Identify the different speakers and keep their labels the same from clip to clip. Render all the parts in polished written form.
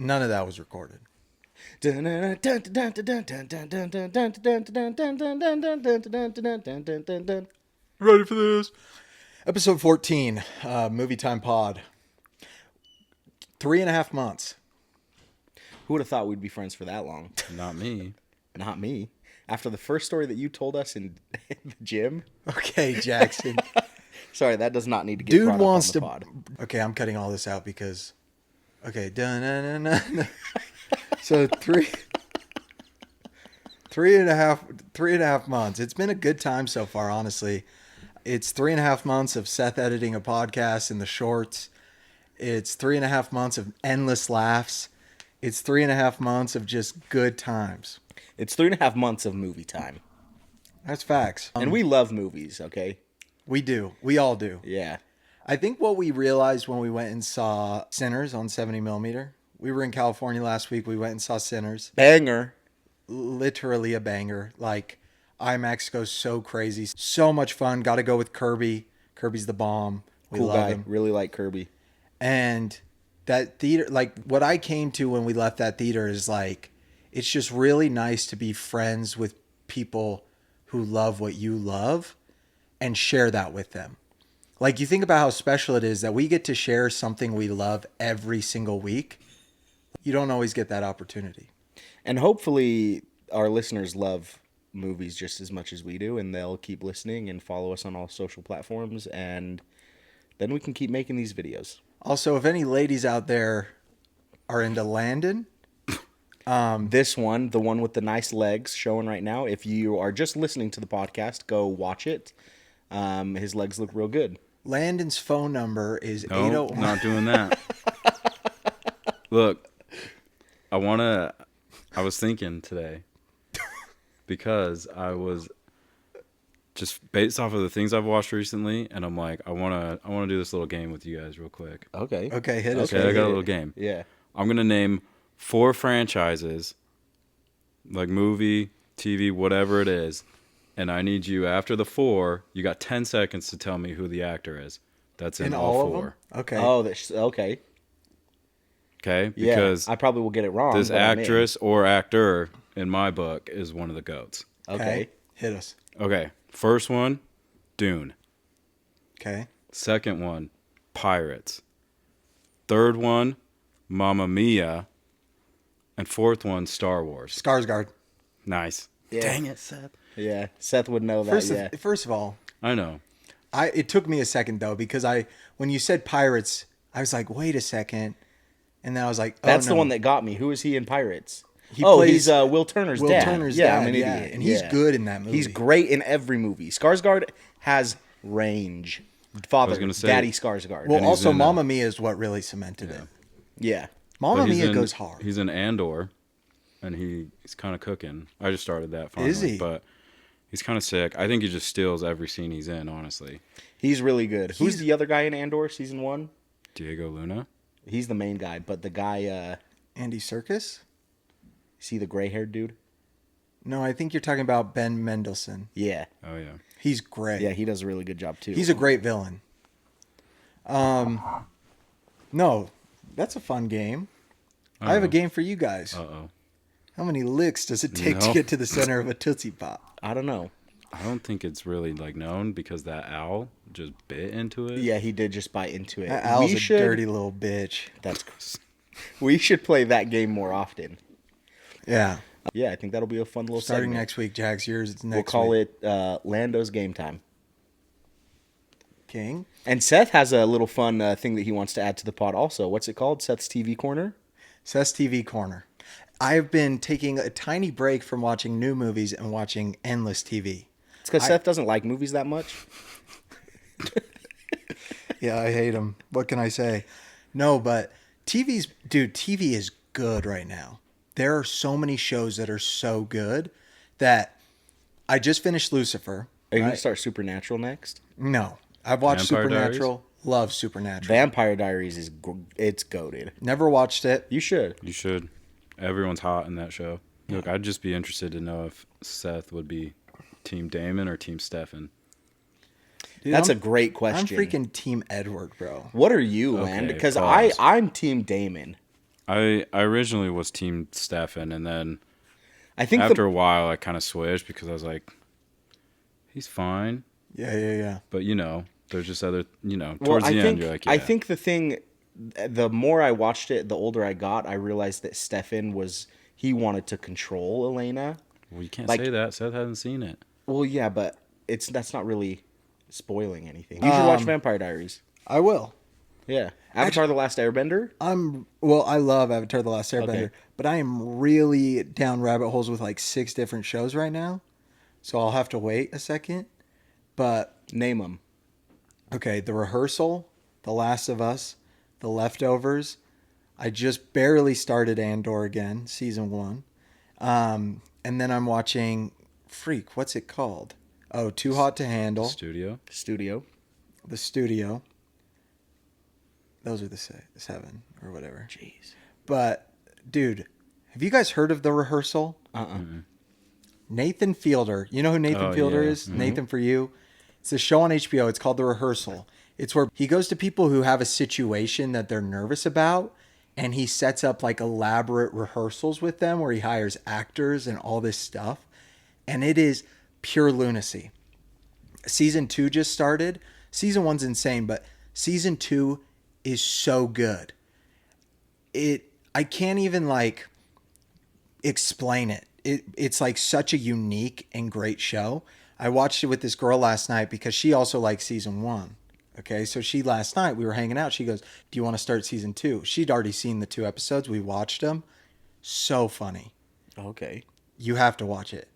Speaker 1: None of that was recorded. Ready for this? Episode 14, Movie Time Pod. 3.5 months.
Speaker 2: Who would have thought we'd be friends for that long?
Speaker 3: Not me.
Speaker 2: Not me. After the first story that you told us in the gym.
Speaker 1: Okay, Jackson.
Speaker 2: Sorry, that does not need to get brought up on the pod.
Speaker 1: Okay, I'm cutting all this out because... Okay, So three and a half months. It's been a good time so far, honestly. It's 3.5 months of Seth editing a podcast in the shorts. It's 3.5 months of endless laughs. It's 3.5 months of just good times.
Speaker 2: It's 3.5 months of movie time.
Speaker 1: That's facts.
Speaker 2: And we love movies, okay?
Speaker 1: We do. We all do.
Speaker 2: Yeah.
Speaker 1: I think what we realized when we went and saw Sinners on 70mm. We were in California last week. We went and saw Sinners.
Speaker 2: Banger.
Speaker 1: Literally a banger. Like, Imax goes so crazy. So much fun. Got to go with Kirby. Kirby's the bomb. We
Speaker 2: Cool
Speaker 1: love
Speaker 2: guy.
Speaker 1: him.
Speaker 2: Really like Kirby.
Speaker 1: And that theater, like, what I came to when we left that theater is, like, it's just really nice to be friends with people who love what you love and share that with them. Like, you think about how special it is that we get to share something we love every single week. You don't always get that opportunity.
Speaker 2: And hopefully our listeners love movies just as much as we do, and they'll keep listening and follow us on all social platforms, and then we can keep making these videos.
Speaker 1: Also, if any ladies out there are into Landon...
Speaker 2: This one, the one with the nice legs showing right now, if you are just listening to the podcast, go watch it. His legs look real good.
Speaker 1: Landon's phone number is
Speaker 3: No,
Speaker 1: 801.
Speaker 3: not doing that. Look, I was thinking today, because I was just based off of the things I've watched recently, and I'm like, I want to do this little game with you guys real quick.
Speaker 2: Okay,
Speaker 1: hit us.
Speaker 3: Okay, I got a little game.
Speaker 2: Yeah.
Speaker 3: I'm going to name 4 franchises, like movie, TV, whatever it is, and I need you, after the 4, you got 10 seconds to tell me who the actor is. That's in all
Speaker 1: of
Speaker 3: 4.
Speaker 1: them? Okay.
Speaker 2: Oh, okay.
Speaker 3: Okay?
Speaker 2: Yeah,
Speaker 3: Because
Speaker 2: I probably will get it wrong.
Speaker 3: this
Speaker 2: but I'm in.
Speaker 3: actress or actor, in my book, is one of the GOATs.
Speaker 2: Okay.
Speaker 1: Hit us.
Speaker 3: Okay, first one, Dune.
Speaker 1: Okay.
Speaker 3: Second one, Pirates. Third one, Mamma Mia. And fourth one, Star Wars.
Speaker 1: Skarsgård.
Speaker 3: Nice.
Speaker 2: Yeah.
Speaker 3: Dang it, Seth.
Speaker 2: Yeah, Seth would know that.
Speaker 1: First of all,
Speaker 3: I know.
Speaker 1: it took me a second though, because when you said Pirates, I was like, wait a second, and then I was like, oh,
Speaker 2: That's
Speaker 1: no.
Speaker 2: the one that got me. Who is he in Pirates?
Speaker 1: He plays
Speaker 2: he's Will Turner's
Speaker 1: Will
Speaker 2: dad.
Speaker 1: Turner's
Speaker 2: yeah,
Speaker 1: dad,
Speaker 2: I'm an
Speaker 1: yeah,
Speaker 2: idiot.
Speaker 1: and he's good in that movie.
Speaker 2: He's great in every movie. Skarsgård has range. Father,
Speaker 3: gonna say-
Speaker 2: Daddy Skarsgård.
Speaker 1: Well,
Speaker 3: he's
Speaker 1: also
Speaker 3: in,
Speaker 1: Mamma Mia is what really cemented it.
Speaker 2: yeah.
Speaker 1: Mamma
Speaker 3: But he's
Speaker 1: Mia
Speaker 3: in-
Speaker 1: goes hard.
Speaker 3: He's in Andor, and he's kind of cooking. I just started that finally.
Speaker 1: Is he?
Speaker 3: But he's kind of sick. I think he just steals every scene he's in, honestly.
Speaker 2: He's really good. Who's the other guy in Andor season 1?
Speaker 3: Diego Luna?
Speaker 2: He's the main guy, but the guy,
Speaker 1: Andy Serkis?
Speaker 2: see the gray-haired dude?
Speaker 1: No, I think you're talking about Ben Mendelsohn.
Speaker 2: Yeah.
Speaker 3: Oh, yeah.
Speaker 1: He's great.
Speaker 2: Yeah, he does a really good job, too.
Speaker 1: He's a great villain. No, that's a fun game. I have a game for you guys.
Speaker 3: Uh-oh.
Speaker 1: How many licks does it take to
Speaker 3: No.
Speaker 1: get to the center of a Tootsie Pop?
Speaker 2: I don't know.
Speaker 3: I don't think it's really, known because that owl just bit into it.
Speaker 2: Yeah, he did just bite into it.
Speaker 1: That owl's a dirty little bitch.
Speaker 2: We should play that game more often.
Speaker 1: Yeah.
Speaker 2: Yeah, I think that'll be a fun little
Speaker 1: Starting
Speaker 2: segment.
Speaker 1: next week, Jags. Yours it's next
Speaker 2: We'll call
Speaker 1: week.
Speaker 2: it Lando's Game Time.
Speaker 1: King.
Speaker 2: And Seth has a little fun thing that he wants to add to the pod also. What's it called? Seth's TV Corner?
Speaker 1: Seth's TV Corner. I've been taking a tiny break from watching new movies and watching endless TV.
Speaker 2: It's because Seth doesn't like movies that much.
Speaker 1: Yeah, I hate them. What can I say? No, but TV is good right now. There are so many shows that are so good that I just finished Lucifer.
Speaker 2: Are you going to start Supernatural next?
Speaker 1: No, I've watched
Speaker 3: Vampire
Speaker 1: Supernatural. Love Supernatural.
Speaker 2: Vampire Diaries it's goated.
Speaker 1: Never watched it.
Speaker 2: You should.
Speaker 3: You should. Everyone's hot in that show. Look, I'd just be interested to know if Seth would be Team Damon or Team Stefan.
Speaker 1: Dude,
Speaker 2: That's
Speaker 1: I'm-
Speaker 2: a great question.
Speaker 1: I'm freaking Team Edward, bro.
Speaker 2: What are you,
Speaker 3: Okay,
Speaker 2: Land? Because
Speaker 3: pause.
Speaker 2: I'm Team Damon.
Speaker 3: I originally was Team Stefan, and then
Speaker 2: I think
Speaker 3: after a while, I kind of switched because I was like, he's fine.
Speaker 1: Yeah.
Speaker 3: But, there's just other,
Speaker 2: well,
Speaker 3: towards
Speaker 2: I
Speaker 3: the
Speaker 2: think
Speaker 3: end, you're like, yeah.
Speaker 2: I think the more I watched it, the older I got, I realized that Stefan he wanted to control Elena.
Speaker 3: Well, you can't
Speaker 2: like-
Speaker 3: say that. Seth hasn't seen it.
Speaker 2: Well, yeah, but that's not really spoiling anything. You should watch Vampire Diaries.
Speaker 1: I will.
Speaker 2: Yeah, Avatar: The Last Airbender.
Speaker 1: I love Avatar: The Last Airbender,
Speaker 2: Okay.
Speaker 1: but I am really down rabbit holes with like 6 different shows right now, so I'll have to wait a second. But
Speaker 2: Name them.
Speaker 1: okay, The Rehearsal, The Last of Us, The Leftovers. I just barely started Andor again, season 1, and then I'm watching what's it called? Oh, Too Hot to Handle.
Speaker 3: Studio.
Speaker 1: The Studio. Those are the 7 or whatever.
Speaker 2: Jeez.
Speaker 1: But, dude, have you guys heard of The Rehearsal? Nathan Fielder. You know who Nathan Fielder
Speaker 3: yeah.
Speaker 1: is? Nathan For You. It's a show on HBO. It's called The Rehearsal. It's where he goes to people who have a situation that they're nervous about, and he sets up like elaborate rehearsals with them where he hires actors and all this stuff. And it is pure lunacy. Season 2 just started. Season 1's insane, but season 2 is so good. I can't even like explain it. It's like such a unique and great show. I watched it with this girl last night because she also liked season 1. Okay, so last night we were hanging out. She goes, "Do you want to start season 2?" She'd already seen the 2 episodes. We watched them. So funny.
Speaker 2: Okay.
Speaker 1: You have to watch it.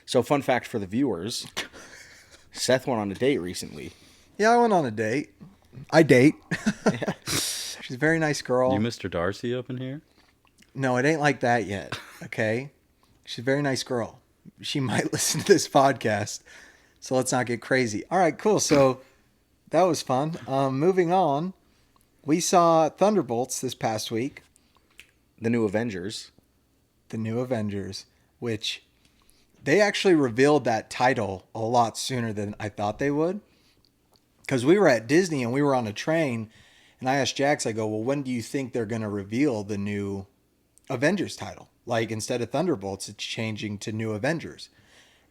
Speaker 2: So, fun fact for the viewers: Seth went on a date recently.
Speaker 1: Yeah, I went on a date. I date. She's a very nice girl.
Speaker 3: You Mr. Darcy up in here?
Speaker 1: No, it ain't like that yet. Okay. She's a very nice girl. She might listen to this podcast, so let's not get crazy. All right, cool. So that was fun. Moving on, we saw Thunderbolts this past week.
Speaker 2: The new Avengers.
Speaker 1: The new Avengers, which they actually revealed that title a lot sooner than I thought they would. Because we were at Disney and we were on a train, and I asked Jax, I go, well, when do you think they're going to reveal the new Avengers title? Like, instead of Thunderbolts, it's changing to New Avengers.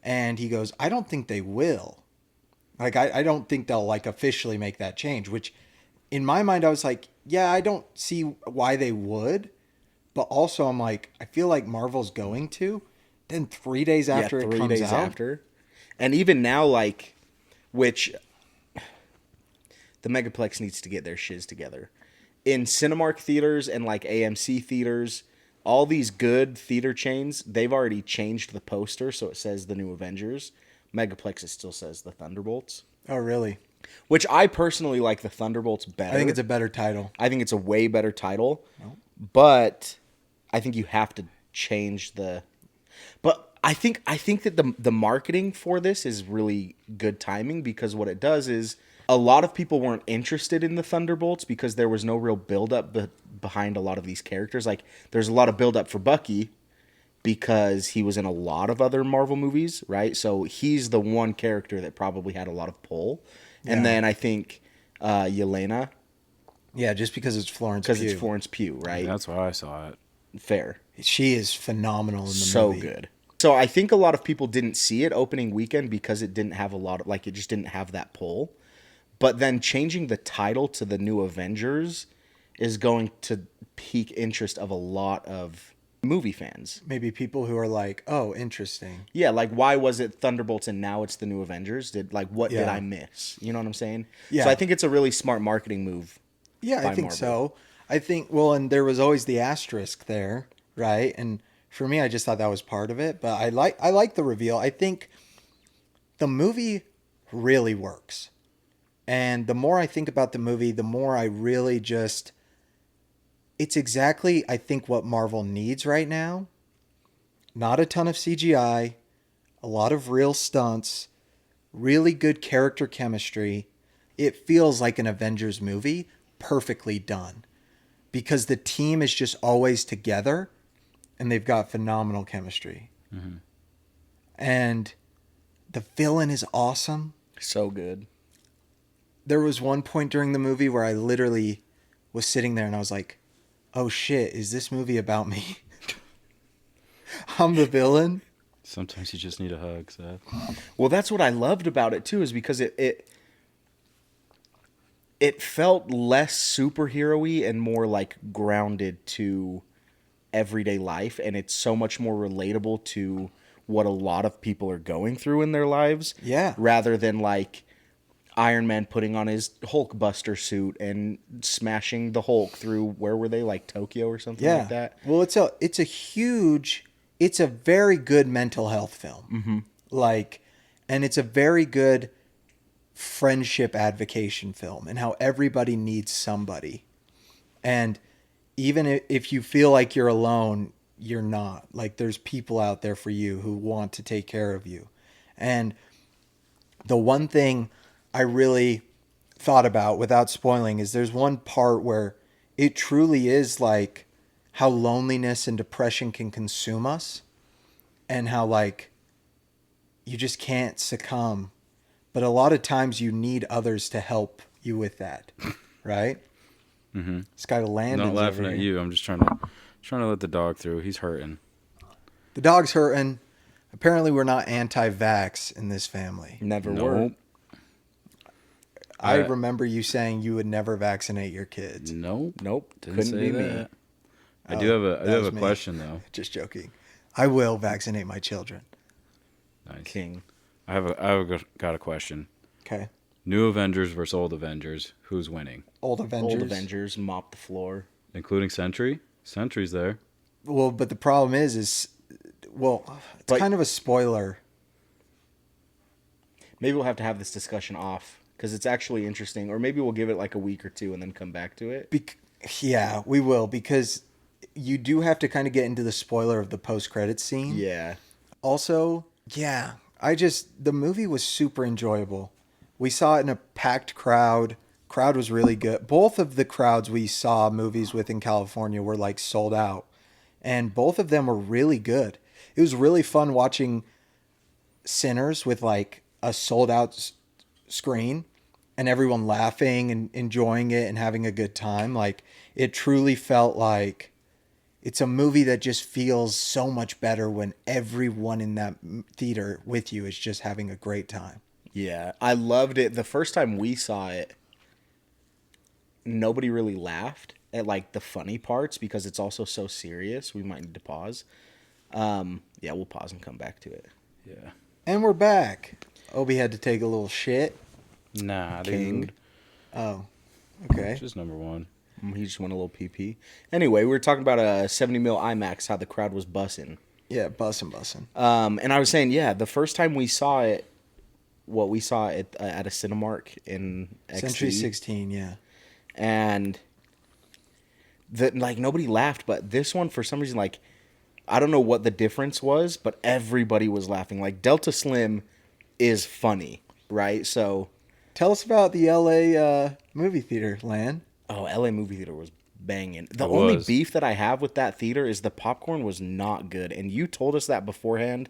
Speaker 1: And he goes, I don't think they will. Like, I don't think they'll, like, officially make that change, which in my mind, I was like, yeah, I don't see why they would. But also, I'm like, I feel like Marvel's going to. Then 3 days after it comes out.
Speaker 2: After. And even now, like, which the Megaplex needs to get their shiz together. In Cinemark theaters and, like, AMC theaters, all these good theater chains, they've already changed the poster so it says the new Avengers. Megaplex, it still says the Thunderbolts.
Speaker 1: Oh, really?
Speaker 2: Which I personally like the Thunderbolts better.
Speaker 1: I think it's a better title.
Speaker 2: I think it's a way better title. No. But I think you have to change the... But I think that the marketing for this is really good timing, because what it does is a lot of people weren't interested in the Thunderbolts because there was no real build-up behind a lot of these characters. Like, there's a lot of build-up for Bucky because he was in a lot of other Marvel movies, right? So he's the one character that probably had a lot of pull. Yeah. And then I think Yelena.
Speaker 1: Yeah, just because it's Florence Pugh.
Speaker 2: Because it's Florence Pugh, right?
Speaker 3: That's why I saw it.
Speaker 2: Fair.
Speaker 1: She is phenomenal in the movie.
Speaker 2: So good. So I think a lot of people didn't see it opening weekend because it didn't have it just didn't have that pull. But then changing the title to the New Avengers is going to pique interest of a lot of movie fans.
Speaker 1: Maybe people who are like, oh, interesting.
Speaker 2: Yeah, like, why was it Thunderbolts and now it's the New Avengers? What did I miss? You know what I'm saying? Yeah. So I think it's a really smart marketing move.
Speaker 1: Yeah, I think so. I think, and there was always the asterisk there, right? And for me, I just thought that was part of it. But I like the reveal. I think the movie really works. And the more I think about the movie, the more I really just... It's exactly, I think, what Marvel needs right now. Not a ton of CGI, a lot of real stunts, really good character chemistry. It feels like an Avengers movie, perfectly done. Because the team is just always together, and they've got phenomenal chemistry. Mm-hmm. And the villain is awesome.
Speaker 2: So good.
Speaker 1: There was one point during the movie where I literally was sitting there and I was like, oh shit, is this movie about me? I'm the villain.
Speaker 3: Sometimes you just need a hug, Seth.
Speaker 2: Well, that's what I loved about it too, is because it felt less superhero-y and more like grounded to everyday life, and it's so much more relatable to what a lot of people are going through in their lives.
Speaker 1: Yeah.
Speaker 2: Rather than like Iron Man putting on his Hulk Buster suit and smashing the Hulk through, where were they, like Tokyo or something like that?
Speaker 1: Well, it's a very good mental health film. Mm-hmm. Like, and it's a very good friendship advocation film, and how everybody needs somebody. And even if you feel like you're alone, you're not. Like, there's people out there for you who want to take care of you. And the one thing I really thought about, without spoiling, is there's one part where it truly is like how loneliness and depression can consume us, and how like you just can't succumb. But a lot of times you need others to help you with that, right?
Speaker 3: Mm-hmm.
Speaker 1: This guy Landon's
Speaker 3: Not laughing
Speaker 1: over
Speaker 3: at
Speaker 1: here.
Speaker 3: you. I'm just trying to let the dog through. He's hurting.
Speaker 1: The dog's hurting. Apparently we're not anti-vax in this family.
Speaker 2: Never
Speaker 3: Nope.
Speaker 2: were.
Speaker 1: I remember you saying you would never vaccinate your kids.
Speaker 3: Nope.
Speaker 2: Couldn't
Speaker 3: Didn't say
Speaker 2: be me.
Speaker 3: that. I do have
Speaker 1: that was
Speaker 3: a
Speaker 1: me.
Speaker 3: question though.
Speaker 1: Just joking. I will vaccinate my children.
Speaker 3: Nice.
Speaker 2: King.
Speaker 3: Got a question.
Speaker 1: Okay.
Speaker 3: New Avengers versus old Avengers. Who's winning?
Speaker 1: Old Avengers.
Speaker 2: Old Avengers mop the floor.
Speaker 3: Including Sentry? Sentry's there.
Speaker 1: Well, but the problem is it's
Speaker 2: But-
Speaker 1: kind of a spoiler.
Speaker 2: Maybe we'll have to have this discussion off, because it's actually interesting. Or maybe we'll give it like a week or two and then come back to it.
Speaker 1: Yeah, we will, because you do have to kind of get into the spoiler of the post-credits scene.
Speaker 2: Yeah.
Speaker 1: Also, yeah, the movie was super enjoyable. We saw it in a packed crowd. Crowd was really good. Both of the crowds we saw movies with in California were like sold out, and both of them were really good. It was really fun watching Sinners with like a sold out screen and everyone laughing and enjoying it and having a good time. Like, it truly felt like it's a movie that just feels so much better when everyone in that theater with you is just having a great time.
Speaker 2: Yeah. I loved it. The first time we saw it, nobody really laughed at like the funny parts because it's also so serious. We might need to pause. Yeah, we'll pause and come back to it.
Speaker 3: Yeah.
Speaker 1: And we're back. Obi had to take a little shit.
Speaker 3: Nah,
Speaker 2: King.
Speaker 3: dude.
Speaker 1: Oh, okay.
Speaker 3: Just number one.
Speaker 2: He just went a little pee-pee. Anyway, we were talking about a 70 mil IMAX, how the crowd was bussing.
Speaker 1: Yeah, bussin'.
Speaker 2: And I was saying, yeah, the first time we saw it, we saw it at a Cinemark in XD.
Speaker 1: Century 16, yeah.
Speaker 2: And nobody laughed, but this one, for some reason, like, I don't know what the difference was, but everybody was laughing. Like, Delta Slim is funny, right? So,
Speaker 1: Tell us about the LA movie theater, Lan.
Speaker 2: LA movie theater was banging. The
Speaker 3: It
Speaker 2: only
Speaker 3: was.
Speaker 2: beef that I have with that theater is the popcorn was not good. And you told us that beforehand,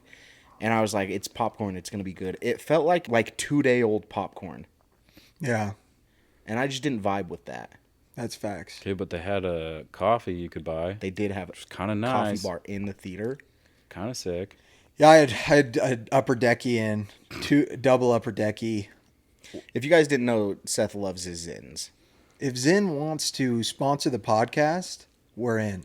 Speaker 2: and I was like, it's popcorn, it's going to be good. It felt like 2-day-old popcorn,
Speaker 1: Yeah,
Speaker 2: and I just didn't vibe with that.
Speaker 1: that's facts.
Speaker 3: Okay, but they had a coffee you could buy.
Speaker 2: They did have
Speaker 3: Kind of
Speaker 2: a coffee
Speaker 3: nice.
Speaker 2: bar in the theater.
Speaker 3: Kind of sick.
Speaker 1: Yeah, I had upper decky in, double upper decky.
Speaker 2: If you guys didn't know, Seth loves his Zins.
Speaker 1: If Zin wants to sponsor the podcast, we're in.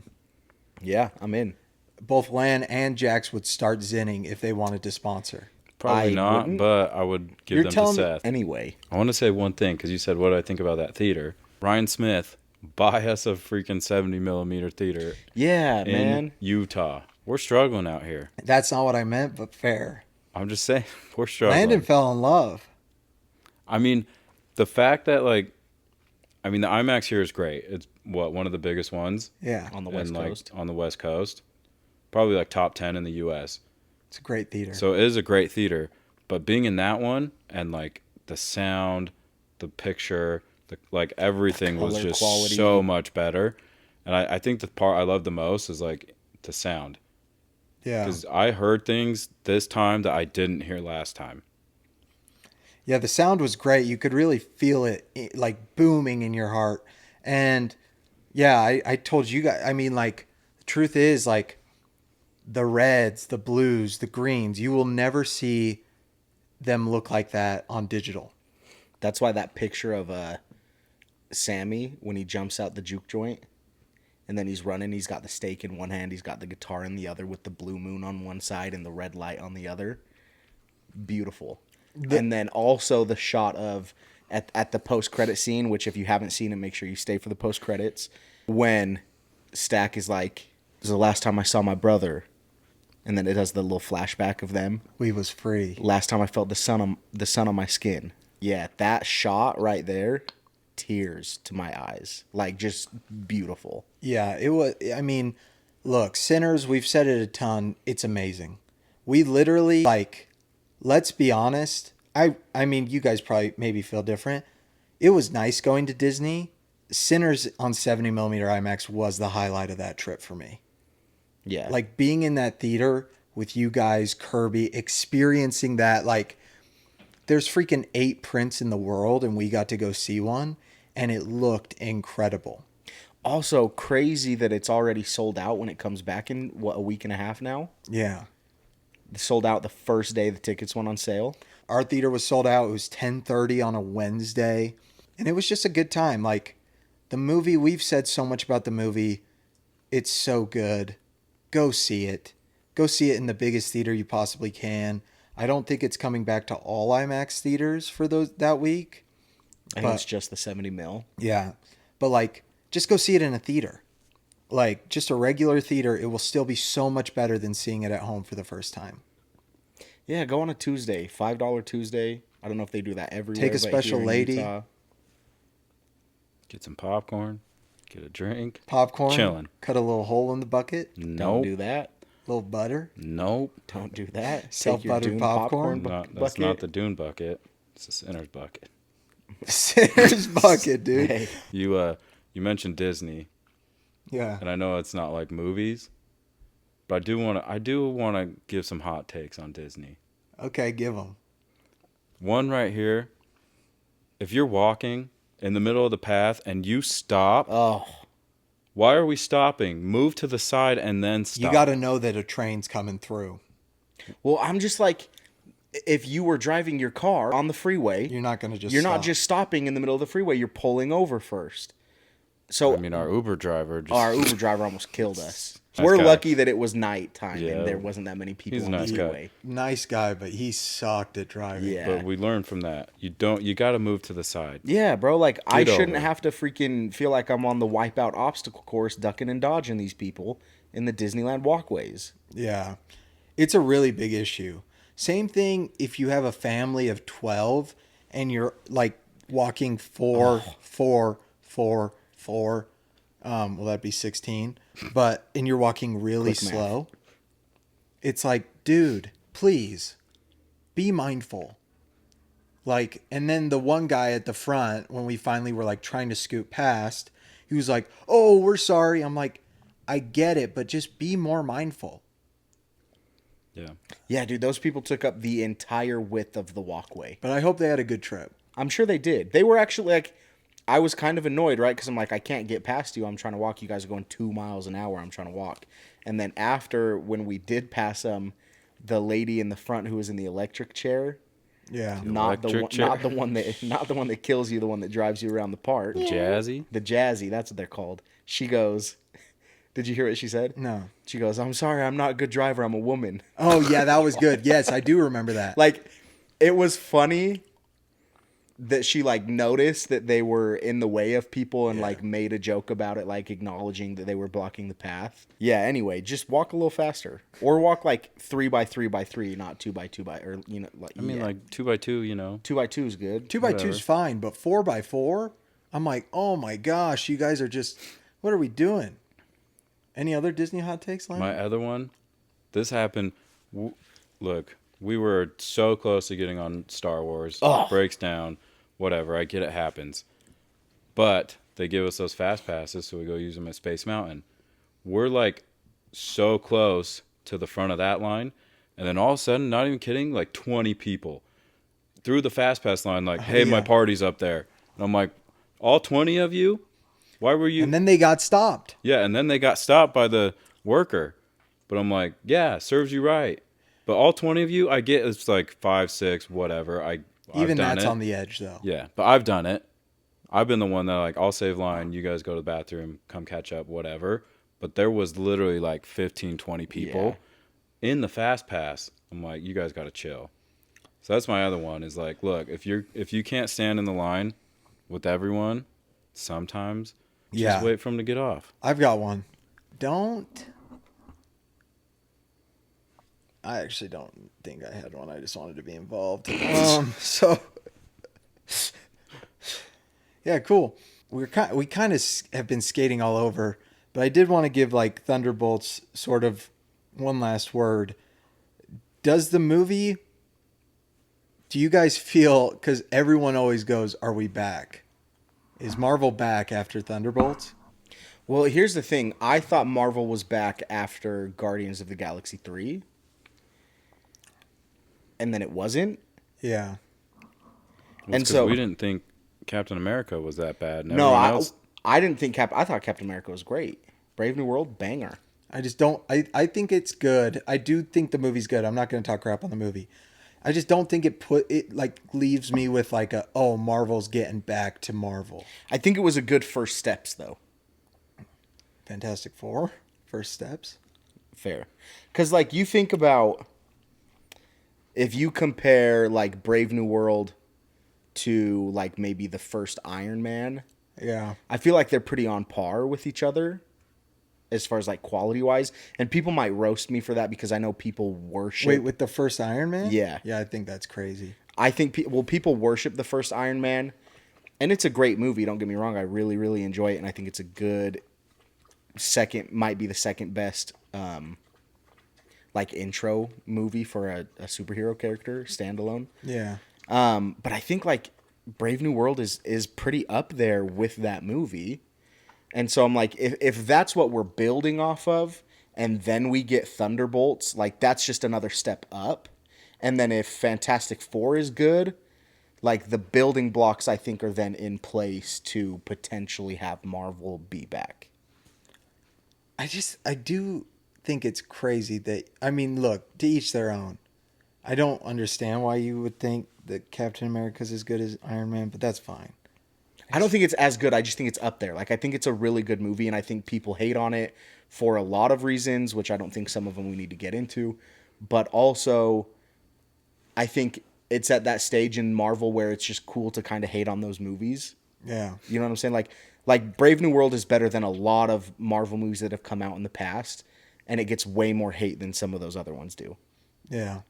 Speaker 2: Yeah, I'm in.
Speaker 1: Both Lan and Jax would start zinning if they wanted to sponsor.
Speaker 3: Probably
Speaker 2: I
Speaker 3: not,
Speaker 2: wouldn't.
Speaker 3: but I would give
Speaker 1: You're
Speaker 3: them to
Speaker 1: telling me-
Speaker 3: Seth.
Speaker 2: Anyway,
Speaker 3: I want to say one thing because you said what do I think about that theater. Ryan Smith, buy us a freaking 70 millimeter theater
Speaker 2: yeah,
Speaker 3: in
Speaker 2: man.
Speaker 3: Utah. We're struggling out here.
Speaker 1: That's not what I meant, but fair.
Speaker 3: I'm just saying we're struggling.
Speaker 1: Landon fell in love.
Speaker 3: I mean, the fact that the IMAX here is great. It's one of the biggest ones
Speaker 1: Yeah,
Speaker 2: On the West Coast.
Speaker 3: on the West Coast, probably like top 10 in the U.S.
Speaker 1: it's a great theater.
Speaker 3: So it is a great theater, but being in that one and like the sound, the picture, everything was
Speaker 2: color
Speaker 3: just
Speaker 2: quality.
Speaker 3: so much better. And I think the part I love the most is like the sound,
Speaker 1: yeah,
Speaker 3: because I heard things this time that I didn't hear last time.
Speaker 1: yeah, the sound was great. You could really feel it like booming in your heart. And Yeah, I told you guys. I mean, like, the truth is, like, the reds, the blues, the greens, you will never see them look like that on digital.
Speaker 2: That's why that picture of Sammy when he jumps out the juke joint and then he's running, he's got the steak in one hand, he's got the guitar in the other with the blue moon on one side and the red light on the other. Beautiful. And then also the shot of at the post-credit scene, which if you haven't seen it, make sure you stay for the post-credits, when Stack is like, "This is the last time I saw my brother." And then it does the little flashback of them.
Speaker 1: We was free.
Speaker 2: Last time I felt the sun on my skin. Yeah, that shot right there, tears to my eyes. Like, just beautiful.
Speaker 1: Yeah, it was. I mean, look, Sinners, we've said it a ton. It's amazing. We literally, like, let's be honest. I mean, you guys probably maybe feel different. It was nice going to Disney. Sinners on 70mm IMAX was the highlight of that trip for me.
Speaker 2: Yeah.
Speaker 1: Like, being in that theater with you guys, Kirby, experiencing that, like, there's freaking 8 prints in the world and we got to go see one and it looked incredible.
Speaker 2: Also, crazy that it's already sold out when it comes back in, a week and a half now?
Speaker 1: Yeah.
Speaker 2: Sold out the first day the tickets went on sale.
Speaker 1: Our theater was sold out. It was 10:30 on a Wednesday. And it was just a good time. Like, the movie, we've said so much about the movie. It's so good. Go see it. Go see it in the biggest theater you possibly can. I don't think it's coming back to all IMAX theaters for that week.
Speaker 2: I think it's just the 70 mil.
Speaker 1: Yeah. But, like, just go see it in a theater. Like, just a regular theater. It will still be so much better than seeing it at home for the first time.
Speaker 2: Yeah, go on a Tuesday. $5 Tuesday. I don't know if they do that everywhere.
Speaker 1: Take a special lady.
Speaker 3: Get some popcorn. Get a drink.
Speaker 1: Popcorn.
Speaker 3: Chilling.
Speaker 1: Cut a little hole in the bucket.
Speaker 2: Don't
Speaker 3: Nope.
Speaker 2: do that.
Speaker 1: A little butter.
Speaker 3: Nope.
Speaker 2: Don't do that.
Speaker 1: Self-buttered
Speaker 2: Dune
Speaker 1: popcorn.
Speaker 3: That's not the Dune bucket. It's the Sinner's bucket.
Speaker 1: Sinner's bucket, dude.
Speaker 2: Hey,
Speaker 3: You mentioned Disney,
Speaker 1: Yeah.
Speaker 3: and I know it's not like movies, but I do want to give some hot takes on Disney.
Speaker 1: Okay, give them.
Speaker 3: One right here. If you're walking in the middle of the path and you stop,
Speaker 2: oh,
Speaker 3: why are we stopping? Move to the side and then stop.
Speaker 1: You got to know that a train's coming through.
Speaker 2: well, I'm just like, if you were driving your car on the freeway,
Speaker 1: You're not going to just
Speaker 2: you're
Speaker 1: stop.
Speaker 2: not just stopping in the middle of the freeway. You're pulling over first. So
Speaker 3: I mean, our Uber driver just...
Speaker 2: our Uber driver almost killed us.
Speaker 3: Nice
Speaker 2: We're
Speaker 3: guy.
Speaker 2: lucky that it was nighttime
Speaker 3: Yeah.
Speaker 2: and there wasn't that many people
Speaker 3: He's a
Speaker 2: on the
Speaker 3: nice guy.
Speaker 2: freeway.
Speaker 1: Nice guy, but he sucked at driving.
Speaker 2: Yeah.
Speaker 3: But we learned from that. You got to move to the side.
Speaker 2: Yeah, bro. Like, I
Speaker 3: Get
Speaker 2: shouldn't
Speaker 3: over it.
Speaker 2: have to freaking feel like I'm on the wipeout obstacle course ducking and dodging these people in the Disneyland walkways.
Speaker 1: Yeah. It's a really big issue. Same thing if you have a family of 12 and you're like walking four. Well, that'd be 16. And you're walking really
Speaker 2: Quick math.
Speaker 1: slow. It's like, dude, please be mindful. Like, and then the one guy at the front, when we finally were like trying to scoot past, he was like, "Oh, we're sorry." I'm like, I get it, but just be more mindful.
Speaker 3: Yeah.
Speaker 2: Yeah, dude, those people took up the entire width of the walkway.
Speaker 1: But I hope they had a good trip.
Speaker 2: I'm sure they did. They were actually like, I was kind of annoyed, right? Because I'm like, I can't get past you. I'm trying to walk. You guys are going 2 miles an hour. I'm trying to walk. And then after, when we did pass the lady in the front who was in the electric chair,
Speaker 1: Yeah.
Speaker 2: not the
Speaker 3: Electric
Speaker 2: one,
Speaker 3: chair?
Speaker 2: not the one that kills you, the one that drives you around the park.
Speaker 3: Jazzy?
Speaker 2: The Jazzy, that's what they're called. She goes, did you hear what she said?
Speaker 1: No.
Speaker 2: She goes, "I'm sorry, I'm not a good driver. I'm a woman."
Speaker 1: Oh, yeah, that was good. Yes, I do remember that.
Speaker 2: Like, it was funny that she like noticed that they were in the way of people and like made a joke about it, like acknowledging that they were blocking the path. Yeah. Anyway, just walk a little faster, or walk like 3x3x3, not 2x2x, or you know, like
Speaker 3: I mean, like 2x2, you know.
Speaker 2: 2x2 is good.
Speaker 1: 2x2 is fine, but 4x4, I'm like, oh my gosh, you guys are just, what are we doing? Any other Disney hot takes, Lionel?
Speaker 3: My other one, this happened. Look, we were so close to getting on Star Wars.
Speaker 2: Ugh.
Speaker 3: Breaks down, whatever. I get it happens. But they give us those fast passes, so we go use them at Space Mountain. We're like so close to the front of that line, and then all of a sudden, not even kidding, like 20 people through the fast pass line, like, hey, my
Speaker 1: yeah.
Speaker 3: party's up there. And I'm like, all 20 of you? Why were you?
Speaker 1: And then they got stopped.
Speaker 3: Yeah, and then they got stopped by the worker. But I'm like, yeah, serves you right. But all 20 of you, I get it's like 5, 6, whatever.
Speaker 1: Even
Speaker 3: I've done
Speaker 1: that's
Speaker 3: it.
Speaker 1: on the edge, though.
Speaker 3: Yeah, but I've done it. I've been the one that like, I'll save line. You guys go to the bathroom, come catch up, whatever. But there was literally like 15, 20 people in the fast pass. I'm like, you guys got to chill. So that's my other one is like, look, if you can't stand in the line with everyone, sometimes just wait for them to get off.
Speaker 1: I've got one. I actually don't think I had one. I just wanted to be involved. So yeah, cool. We kind of have been skating all over, but I did want to give like Thunderbolts sort of one last word. Does the movie? Do you guys feel? Because everyone always goes, "Are we back? Is Marvel back after Thunderbolts?"
Speaker 2: Well, here's the thing. I thought Marvel was back after Guardians of the Galaxy 3. And then it wasn't.
Speaker 1: Yeah.
Speaker 3: Well, and so we didn't think Captain America was that bad. And
Speaker 2: no, I didn't think I thought Captain America was great. Brave New World, banger.
Speaker 1: I just don't. I think it's good. I do think the movie's good. I'm not going to talk crap on the movie. I just don't think it like leaves me with like Marvel's getting back to Marvel.
Speaker 2: I think it was a good first steps though.
Speaker 1: Fantastic Four, first steps.
Speaker 2: Fair. Because like you think about if you compare like Brave New World to like maybe the first Iron Man.
Speaker 1: Yeah.
Speaker 2: I feel like they're pretty on par with each other as far as like quality wise. And people might roast me for that because I know people worship.
Speaker 1: Wait, with the first Iron Man?
Speaker 2: Yeah.
Speaker 1: Yeah, I think that's crazy.
Speaker 2: I think people worship the first Iron Man. And it's a great movie, don't get me wrong. I really, really enjoy it. And I think it's a good might be the second best like intro movie for a superhero character, standalone.
Speaker 1: Yeah.
Speaker 2: But I think like Brave New World is pretty up there with that movie. And so I'm like, if that's what we're building off of, and then we get Thunderbolts, like that's just another step up. And then if Fantastic Four is good, like the building blocks I think are then in place to potentially have Marvel be back.
Speaker 1: I do think it's crazy that, I mean, look, to each their own. I don't understand why you would think that Captain America's as good as Iron Man, but that's fine.
Speaker 2: I don't think it's as good. I just think it's up there. Like, I think it's a really good movie, and I think people hate on it for a lot of reasons, which I don't think some of them we need to get into. But also, I think it's at that stage in Marvel where it's just cool to kind of hate on those movies.
Speaker 1: Yeah.
Speaker 2: You know what I'm saying? Like Brave New World is better than a lot of Marvel movies that have come out in the past, and it gets way more hate than some of those other ones do.
Speaker 1: Yeah.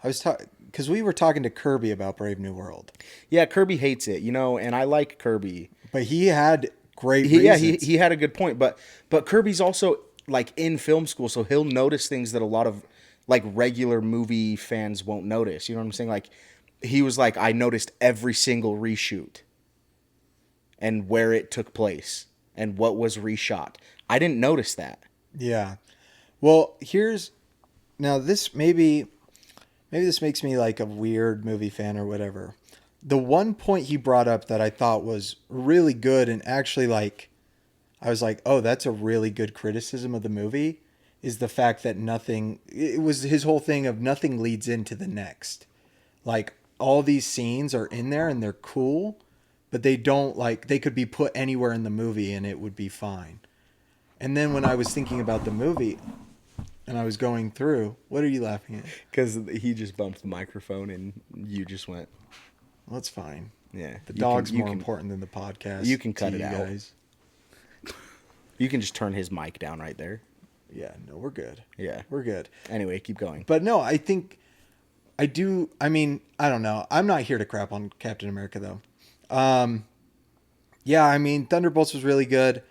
Speaker 1: I was because we were talking to Kirby about Brave New World.
Speaker 2: Yeah, Kirby hates it, and I like Kirby.
Speaker 1: But he had great reasons.
Speaker 2: Yeah, he had a good point. But Kirby's also like in film school, so he'll notice things that a lot of like regular movie fans won't notice. You know what I'm saying? Like he was like, I noticed every single reshoot and where it took place and what was reshot. I didn't notice that.
Speaker 1: Yeah. Well, now this maybe this makes me like a weird movie fan or whatever. The one point he brought up that I thought was really good and actually like, I was like, oh, that's a really good criticism of the movie, is the fact that it was his whole thing of nothing leads into the next. Like all these scenes are in there and they're cool, but they don't they could be put anywhere in the movie and it would be fine. And then when I was thinking about the movie, and I was going through, what are you laughing at?
Speaker 2: Because he just bumped the microphone and you just went.
Speaker 1: Well, that's fine.
Speaker 2: Yeah.
Speaker 1: The dog's more important than the podcast.
Speaker 2: You can cut it out.
Speaker 1: Guys.
Speaker 2: You can just turn his mic down right there.
Speaker 1: Yeah, no, we're good.
Speaker 2: Yeah.
Speaker 1: We're good.
Speaker 2: Anyway, keep going.
Speaker 1: But no, I think I do. I mean, I don't know. I'm not here to crap on Captain America, though. Yeah, I mean, Thunderbolts was really good.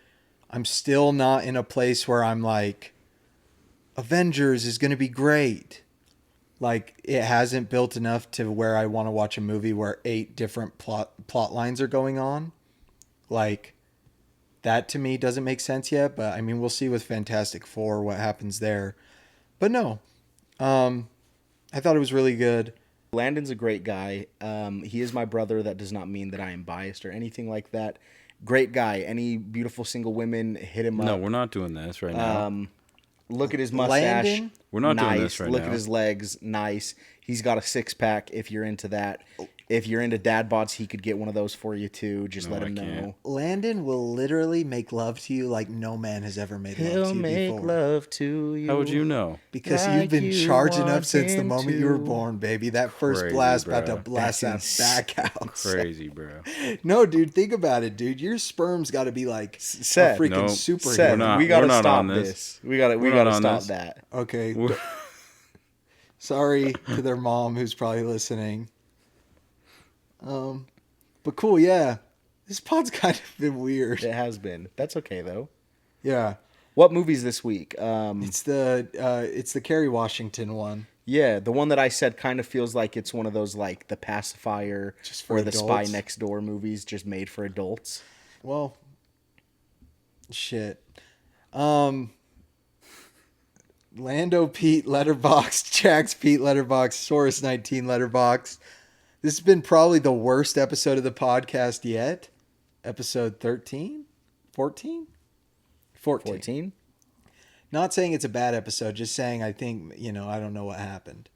Speaker 1: I'm still not in a place where I'm like, Avengers is going to be great. Like, it hasn't built enough to where I want to watch a movie where 8 different plot lines are going on. Like, that to me doesn't make sense yet. But, I mean, we'll see with Fantastic Four what happens there. But no, I thought it was really good.
Speaker 2: Landon's a great guy. He is my brother. That does not mean that I am biased or anything like that. Great guy. Any beautiful single women, hit him
Speaker 3: No,
Speaker 2: up.
Speaker 3: we're not doing this right now.
Speaker 2: Look at his mustache.
Speaker 1: Landon?
Speaker 3: We're not
Speaker 2: nice.
Speaker 3: doing this right
Speaker 2: Look
Speaker 3: now.
Speaker 2: at his legs. Nice. He's got a 6-pack if you're into that. If you're into dad bods, he could get one of those for you too. Just
Speaker 3: No,
Speaker 2: let
Speaker 3: I
Speaker 2: him know.
Speaker 3: can't.
Speaker 1: Landon will literally make love to you like no man has ever made love
Speaker 2: He'll
Speaker 1: to you
Speaker 2: make
Speaker 1: before.
Speaker 2: love to you.
Speaker 3: How would you know?
Speaker 1: Because
Speaker 2: like
Speaker 1: you've been
Speaker 2: you
Speaker 1: charging up
Speaker 2: want
Speaker 1: since the
Speaker 2: him
Speaker 1: moment you were
Speaker 2: to.
Speaker 1: born, baby. That first
Speaker 3: Crazy,
Speaker 1: blast about to
Speaker 3: bro.
Speaker 1: blast that
Speaker 2: That's
Speaker 1: back out.
Speaker 3: Crazy, bro.
Speaker 1: No, dude, think about it, dude. Your sperm's got to be like
Speaker 2: Seth,
Speaker 1: a freaking
Speaker 3: no,
Speaker 1: superhero.
Speaker 2: Seth,
Speaker 3: not-
Speaker 2: we gotta
Speaker 3: we're not
Speaker 2: stop
Speaker 3: on this.
Speaker 2: this. We gotta
Speaker 3: We're not on
Speaker 2: stop
Speaker 3: this.
Speaker 2: that.
Speaker 1: Okay.
Speaker 3: We're-
Speaker 1: Sorry to their mom who's probably listening. But cool, yeah. This pod's kind of been weird.
Speaker 2: It has been. That's okay though.
Speaker 1: Yeah.
Speaker 2: What movies this week?
Speaker 1: It's the Kerry Washington one.
Speaker 2: Yeah, the one that I said kind of feels like it's one of those like the pacifier
Speaker 1: Just for
Speaker 2: or the Spy
Speaker 1: adults.
Speaker 2: Next Door movies, just made for adults.
Speaker 1: Well, shit. Lando Pete Letterbox, Jax Pete Letterbox, Saurus 19 Letterbox. This has been probably the worst episode of the podcast yet. Episode 13? 14?
Speaker 2: 14?
Speaker 1: Not saying it's a bad episode, just saying I think, I don't know what happened.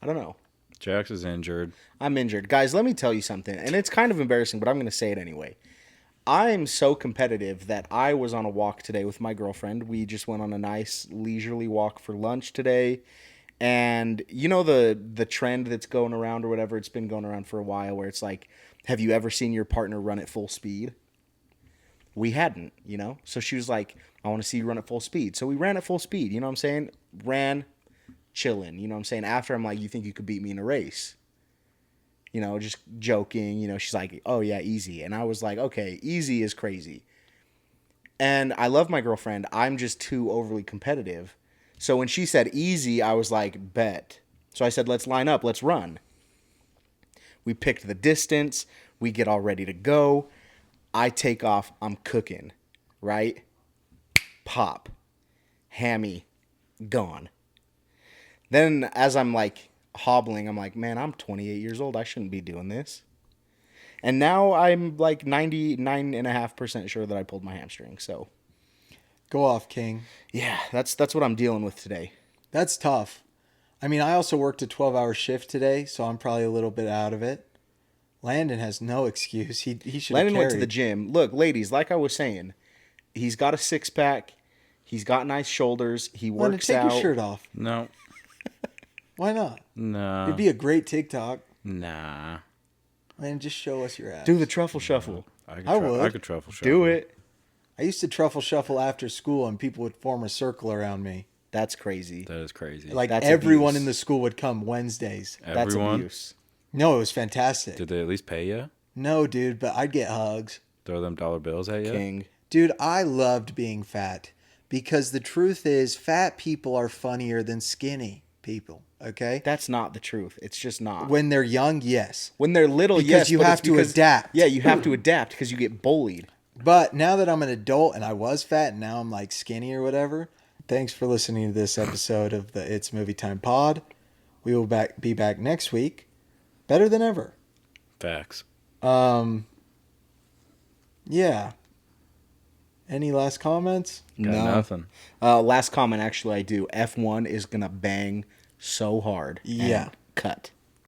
Speaker 2: I don't know.
Speaker 3: Jax is injured.
Speaker 2: I'm injured. Guys, let me tell you something. And it's kind of embarrassing, but I'm going to say it anyway. I'm so competitive that I was on a walk today with my girlfriend. We just went on a nice leisurely walk for lunch today. And you know the trend that's going around or whatever, it's been going around for a while where it's like, have you ever seen your partner run at full speed? We hadn't, So she was like, I want to see you run at full speed. So we ran at full speed, you know what I'm saying? Ran, chilling, you know what I'm saying? After I'm like, you think you could beat me in a race? Just joking, she's like, oh yeah, easy. And I was like, okay, easy is crazy. And I love my girlfriend. I'm just too overly competitive. So when she said easy, I was like, bet. So I said, let's line up, let's run. We picked the distance. We get all ready to go. I take off. I'm cooking, right? Pop. Hammy. Gone. Then as I'm like hobbling, I'm like, man, I'm 28 years old. I shouldn't be doing this. And now I'm like 99.5% sure that I pulled my hamstring. So
Speaker 1: Go off, King.
Speaker 2: yeah, that's what I'm dealing with today.
Speaker 1: That's tough. I mean, I also worked a 12-hour shift today, so I'm probably a little bit out of it. Landon has no excuse. He should have
Speaker 2: Landon went to the
Speaker 1: carried.
Speaker 2: gym. Look, ladies, like I was saying, he's got a 6-pack. He's got nice shoulders. He
Speaker 1: Landon,
Speaker 2: works
Speaker 1: take
Speaker 2: out.
Speaker 1: your shirt off.
Speaker 3: No.
Speaker 1: Why not?
Speaker 3: Nah.
Speaker 1: It'd be a great TikTok.
Speaker 3: Nah.
Speaker 1: Man, just show us your ass.
Speaker 2: Do the truffle shuffle.
Speaker 1: I would.
Speaker 3: I could truffle shuffle.
Speaker 2: Do it.
Speaker 1: I used to truffle shuffle after school, and people would form a circle around me.
Speaker 2: That's crazy.
Speaker 3: That is crazy.
Speaker 1: Like
Speaker 2: That's
Speaker 1: everyone
Speaker 2: abuse.
Speaker 1: in the school would come Wednesdays.
Speaker 2: That's
Speaker 3: Everyone?
Speaker 2: abuse.
Speaker 1: No, it was fantastic.
Speaker 3: Did they at least pay you?
Speaker 1: No, dude, but I'd get hugs.
Speaker 3: Throw them dollar bills at you?
Speaker 2: King.
Speaker 1: Dude, I loved being fat because the truth is fat people are funnier than skinny people, okay?
Speaker 2: That's not the truth. It's just not.
Speaker 1: When they're young, yes.
Speaker 2: When they're little,
Speaker 1: Because
Speaker 2: yes.
Speaker 1: you
Speaker 2: but
Speaker 1: have
Speaker 2: it's
Speaker 1: to
Speaker 2: because-
Speaker 1: adapt.
Speaker 2: Yeah, you have to adapt because you get bullied.
Speaker 1: But now that I'm an adult and I was fat and now I'm like skinny or whatever, thanks for listening to this episode of the It's Movie Time Pod. We will be back next week, better than ever.
Speaker 3: Facts.
Speaker 1: Yeah. Any last comments?
Speaker 3: Got
Speaker 2: No.
Speaker 3: nothing.
Speaker 2: Last comment, actually, I do. F1 is going to bang so hard.
Speaker 1: Yeah.
Speaker 2: And cut.